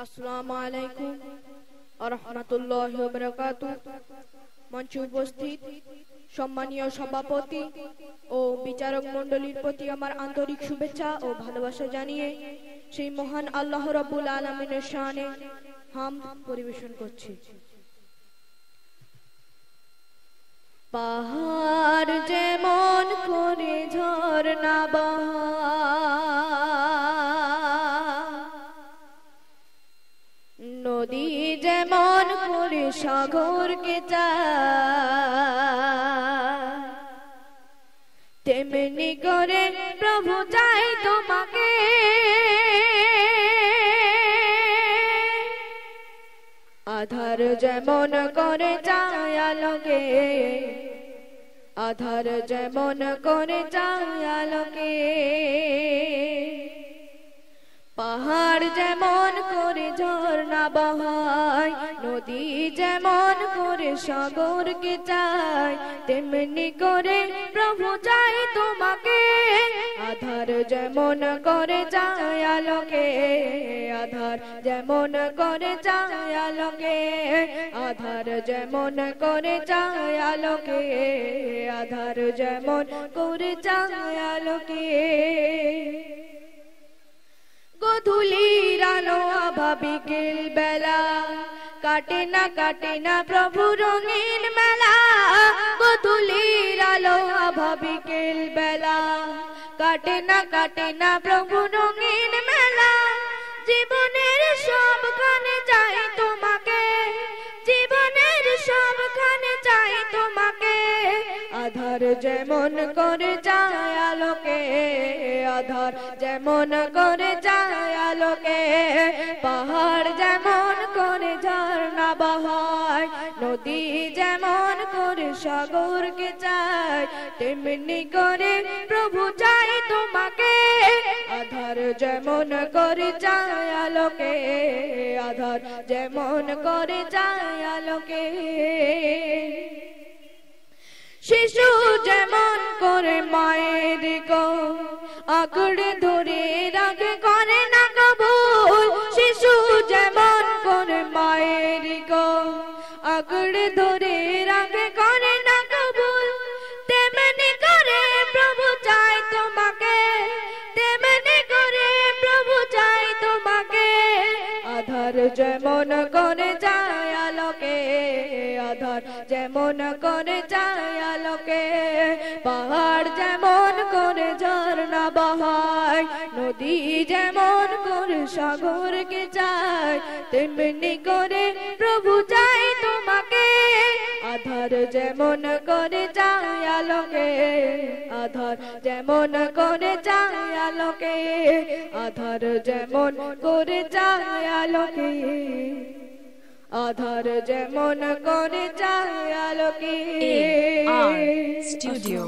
আসসালামু আলাইকুম ওয়া রাহমাতুল্লাহি ওয়া বারাকাতুহু। মঞ্চে উপস্থিত সম্মানীয় সভাপতি ও বিচারক মণ্ডলীর প্রতি আমার আন্তরিক শুভেচ্ছা ও ভালোবাসা জানিয়ে সেই মহান আল্লাহ রাব্বুল আলামিনের শানে হামদ পরিবেশন করছি। পাহাড় যেমন করে ঝরনা নদী যেমন করে সাগরকে চায়, তেমনি করে প্রভু চাই তোমাকে। আধার যেমন করে চায় আলোকে, আধার যেমন করে চায় আলোকে। পাহাড় যেমন করে ঝরনা বহায়, নদী যেমন করে সাগরকে চায়, তেমনি করে প্রভু চাই তোমাকে। আধার যেমন করে চায় আলোকে, আধার যেমন করে চায় আলোকে। আধার যেমন করে চায় আলোকে, আধার যেমন করে চায় আলোকে। গধূলির আলো আভা বিকেল বেলা, কাটে না প্রভু রঙিন মেলা। গধূলির আলো আভা বিকেল বেলা, কাটে না প্রভু রঙিন মেলা। জীবনের সবখানে চাই তোমাকে, জীবনের সবখানে চাই তোমাকে। আধার যেমন করে চায় আলোকে, আধার যেমন করে চায় আলোকে। পাহাড় যেমন করে ঝরনা বহায়, নদী যেমন করে সাগরকে চায়, তেমনি করে প্রভু চাই তোমাকে। আধার যেমন করে চায় আলোকে, আধার যেমন করে চায় আলোকে। শিশু যেমন করে মায়ের কোল আঁকড়ে ধরে রাখে, করে না কবুল। শিশু যেমন করে মায়ের কোল আঁকড়ে ধরে রাখে, করে না কবুল। তেমনি করে প্রভু চাই তোমাকে, তেমনি করে প্রভু চাই তোমাকে। আধার যেমন করে চায় আলোকে, আধার যেমন করে চায় আলোকে। পাহাড় যেমন করে ঝরনা বহায়, নদী যেমন করে সাগরকে চায়, তেমনি করে প্রভু চাই তোমাকে। আধার যেমন করে চায় আলোকে, আধার যেমন করে চায় আলোকে। আধার যেমন করে চায় আলোকে, আধার যেমন করে চায় আলোকে। স্টুডিও